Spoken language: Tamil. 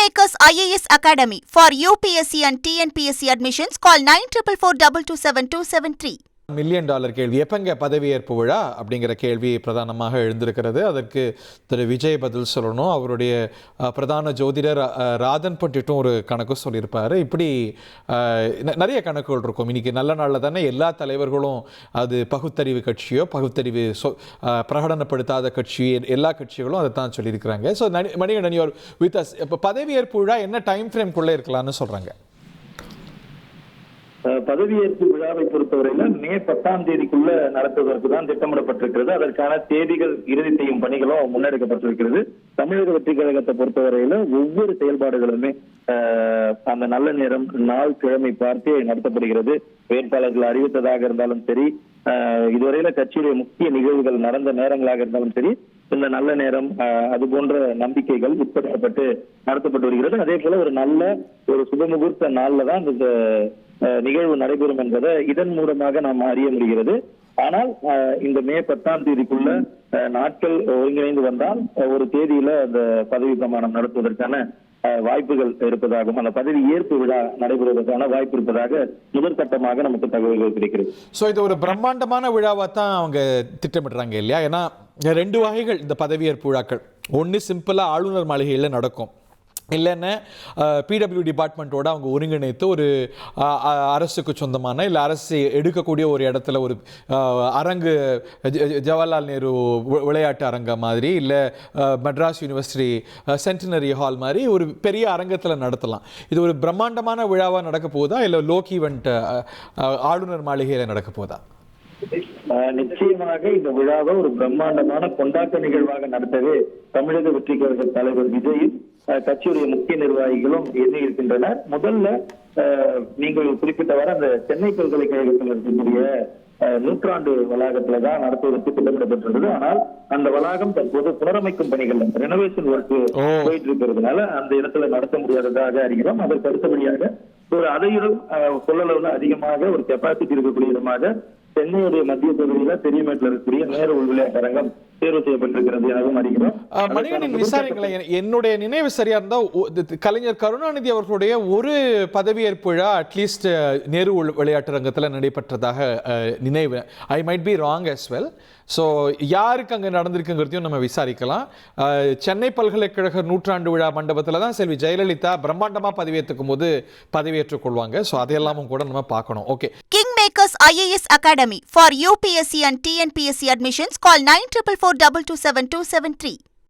Kingmakers IAS Academy for UPSC and TNPSC admissions. Call 9444272273. $1 million கேள்வி. எப்பங்க பதவியேற்பு விழா அப்படிங்கிற கேள்வி பிரதானமாக எழுந்திருக்கிறது. அதற்கு திரு விஜய் பதில் சொல்லணும். அவருடைய பிரதான ஜோதிடர் ராதன் பண்டிட்டும் ஒரு கணக்கு சொல்லியிருப்பார். இப்படி நிறைய கணக்குகள் இருக்கும். இன்னைக்கு நல்ல நாளில் தானே எல்லா தலைவர்களும் அது பகுத்தறிவு கட்சியோ பகுத்தறிவு பிரகடனப்படுத்தாத கட்சி எல்லா கட்சிகளும் அதை தான் சொல்லியிருக்கிறாங்க. So Manikandan you're with us. இப்போ பதவியேற்பு விழா என்ன டைம் ஃப்ரேம்குள்ளே இருக்கலாம்னு சொல்கிறாங்க? பதவியேற்பு விழாவை பொறுத்தவரையில மே 10ஆம் தேதிக்குள்ள நடத்துவதற்கு தான் திட்டமிடப்பட்டிருக்கிறது. அதற்கான தேதிகள் இறுதி செய்யும் பணிகளும் முன்னெடுக்கப்பட்டிருக்கிறது. தமிழக வெற்றி கழகத்தை பொறுத்தவரையில ஒவ்வொரு செயல்பாடுகளுமே அந்த நல்ல நேரம் நாள் கிழமை பார்த்தே நடத்தப்படுகிறது. வேட்பாளர்கள் அறிவித்ததாக இருந்தாலும் சரி, இதுவரையில கட்சியுடைய முக்கிய நிகழ்வுகள் நடந்த நேரங்களாக இருந்தாலும் சரி, இந்த நல்ல நேரம் அது போன்ற நம்பிக்கைகள் உட்படுத்தப்பட்டு நடத்தப்பட்டு வருகிறது. அதே போல ஒரு சுபமுகூர்த்த நாள்ல தான் இந்த நிகழ்வு நடைபெறும் என்பதை இதன் மூலமாக நாம் அறிய முடிகிறது. ஆனால் இந்த மே 10ஆம் தேதிக்குள்ள நாட்கள் ஒருங்கிணைந்து வந்தால் ஒரு தேதியில அந்த பதவி பிரமாணம் நடத்துவதற்கான வாய்ப்புகள் இருப்பதாகவும் அந்த பதவி ஏற்பு விழா நடைபெறுவதற்கான வாய்ப்பு இருப்பதாக முதற்கட்டமாக நமக்கு தகவல்கள் கிடைக்கிறது. ஸோ இது ஒரு பிரம்மாண்டமான விழாவை தான் அவங்க திட்டமிடுறாங்க இல்லையா? ஏன்னா 2 வகைகள் இந்த பதவியேற்பு விழாக்கள். ஒன்று சிம்பிளாக ஆளுநர் மாளிகையில் நடக்கும், இல்லைன்னா பிடபிள்யூ டிபார்ட்மெண்ட்டோட அவங்க ஒருங்கிணைத்து ஒரு அரசுக்கு சொந்தமான இல்லை அரசு எடுக்கக்கூடிய ஒரு இடத்துல ஒரு அரங்கு, ஜவஹர்லால் நேரு விளையாட்டு அரங்கம் மாதிரி, இல்லை மெட்ராஸ் யூனிவர்சிட்டி சென்டினரி ஹால் மாதிரி ஒரு பெரிய அரங்கத்தில் நடத்தலாம். இது ஒரு பிரம்மாண்டமான விழாவாக நடக்க போதா இல்லை லோக் ஈவெண்ட் ஆளுநர் மாளிகையில் நடக்க போதா? நிச்சயமாக இந்த விழாவை ஒரு பிரம்மாண்டமான கொண்டாட்ட நிகழ்வாக நடத்தவே தமிழக வெற்றி கழக தலைவர் விஜயும் கட்சியுடைய முக்கிய நிர்வாகிகளும் எண்ணி இருக்கின்றனர். முதல்ல நீங்கள் குறிப்பிட்டவரை அந்த சென்னை பல்கலைக்கழகத்தில் இருக்கக்கூடிய 100ஆண்டு வளாகத்துலதான் நடத்துவதற்கு திட்டமிடப்பட்டிருந்தது. ஆனால் அந்த வளாகம் தற்போது புனரமைக்கும் பணிகள் ரெனோவேஷன் ஒர்க் போயிட்டு இருக்கிறதுனால அந்த இடத்துல நடத்த முடியாததாக அறிகிறோம். அதற்கு அடுத்தபடியாக ஒரு அதையிலும் கொள்ளளவுல அதிகமாக ஒரு கெப்பாசிட்டி இருக்கக்கூடிய இடமாக சென்னையுடைய மத்திய பகுதியில பெரியமேட்டில் இருக்கக்கூடிய நேரு உள்விளையாட்டு அரங்கம் தேர்வு செய்யப்பட்டிருக்கிறது எனவும் அறிகிறோம். மணிகண்டன் விசாரிங்களேன், என்னுடைய நினைவு சரியா இருந்தா கலைஞர் கருணாநிதி அவர்களுடைய ஒரு பதவியேற்பு விழா அட்லீஸ்ட் நேரு விளையாட்டு அரங்கத்தில் நடைபெற்றதாக நினைவு. I might be wrong as well. So யாருக்கு அங்கே நடந்திருக்குங்கிறதையும் நம்ம விசாரிக்கலாம். சென்னை பல்கலைக்கழக 100ஆண்டு விழா மண்டபத்தில் தான் செல்வி ஜெயலலிதா பிரம்மாண்டமாக பதவியேற்றுக்கும் போது பதவியேற்றுக் கொள்வாங்க. ஸோ அதையெல்லாமும் கூட நம்ம பார்க்கணும். Okay. Kingmakers IAS Academy for UPSC and TNPSC admissions. Call 9444227273.